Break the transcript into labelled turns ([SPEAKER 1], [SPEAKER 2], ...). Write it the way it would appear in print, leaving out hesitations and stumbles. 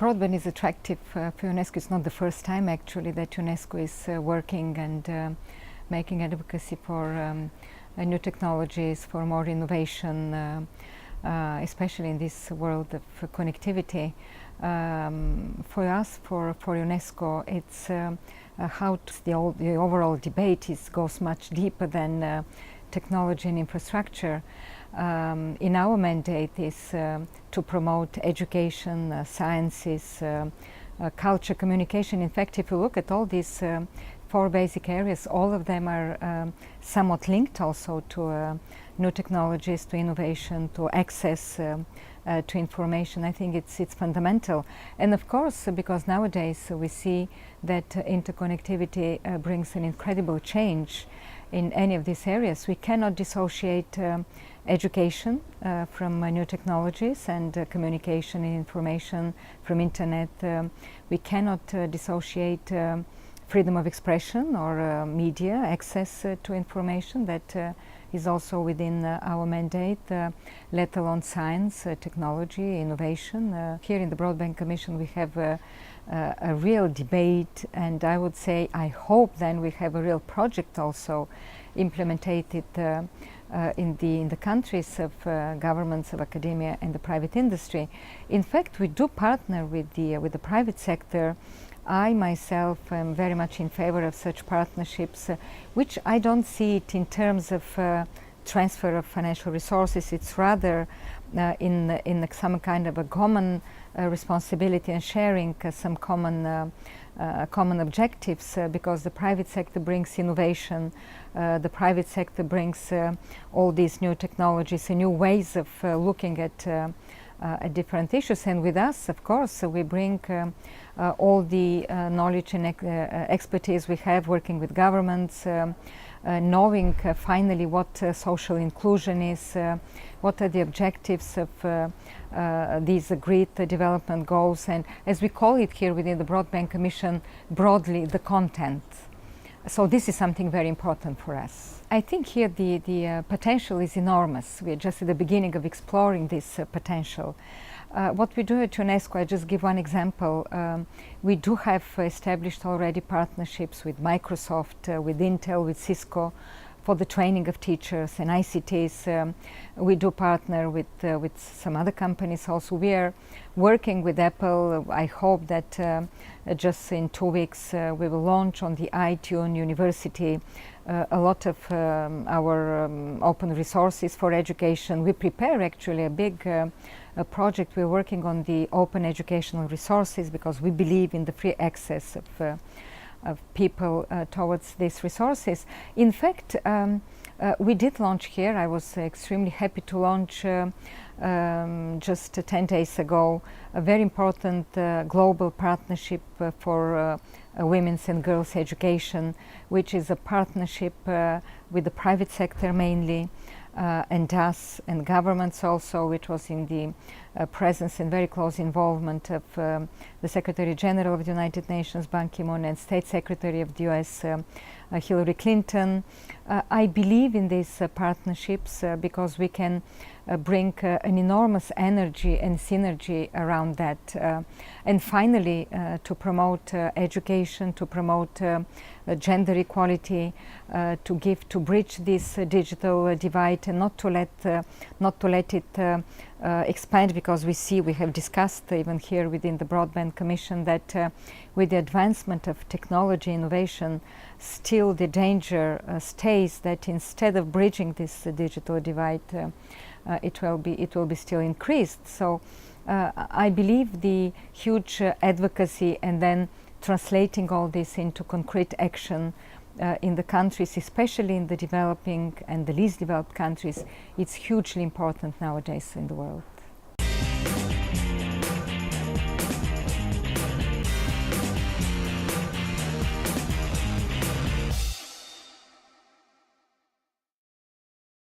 [SPEAKER 1] Broadband is attractive for UNESCO. It's not the first time actually that UNESCO is working and making advocacy for new technologies, for more innovation, especially in this world of connectivity. For us, for UNESCO, it's how the overall debate goes much deeper than technology and infrastructure. In our mandate is to promote education, sciences, culture, communication. In fact, if you look at all these four basic areas, all of them are somewhat linked also to new technologies, to innovation, to access to information. I think it's fundamental. And of course, because nowadays we see that interconnectivity brings an incredible change in any of these areas. We cannot dissociate education from new technologies and communication and information from internet. We cannot dissociate freedom of expression or media access to information. That is also within our mandate, let alone science, technology, innovation. Here in the Broadband Commission we have a real debate, and I would say, I hope then we have a real project also implemented in the countries of governments, of academia and the private industry. In fact, we do partner with the private sector. I myself am very much in favor of such partnerships, which I don't see it in terms of transfer of financial resources. It's rather in some kind of a common responsibility and sharing some common objectives, because the private sector brings innovation, the private sector brings all these new technologies and new ways of looking at different issues, and with us, of course, we bring all the knowledge and expertise we have working with governments, knowing finally what social inclusion is, what are the objectives of these agreed development goals, and as we call it here within the Broadband Commission, broadly the content. So this is something very important for us. I think here the potential is enormous. We are just at the beginning of exploring this potential. What we do at UNESCO, I just give one example. We do have established already partnerships with Microsoft, with Intel, with Cisco, for the training of teachers and ICTs. We do partner with some other companies also. We are working with Apple. I hope that just in 2 weeks we will launch on the iTunes University a lot of our open resources for education. We prepare actually a big project. We're working on the open educational resources because we believe in the free access of people towards these resources. In fact, we did launch here. I was extremely happy to launch just 10 days ago a very important global partnership for women's and girls' education, which is a partnership with the private sector mainly, and us and governments also, which was in the presence and very close involvement of the Secretary General of the United Nations, Ban Ki-moon, and State Secretary of the US, Hillary Clinton. I believe in these partnerships because we can bring an enormous energy and synergy around that. And finally, to promote education, to promote gender equality, to bridge this digital divide, and not to let it expand, because we have discussed even here within the Broadband Commission that with the advancement of technology innovation, still the danger stays that instead of bridging this digital divide, it will be still increased. So I believe the huge advocacy and then translating all this into concrete action in the countries, especially in the developing and the least developed countries, it's hugely important nowadays in the world.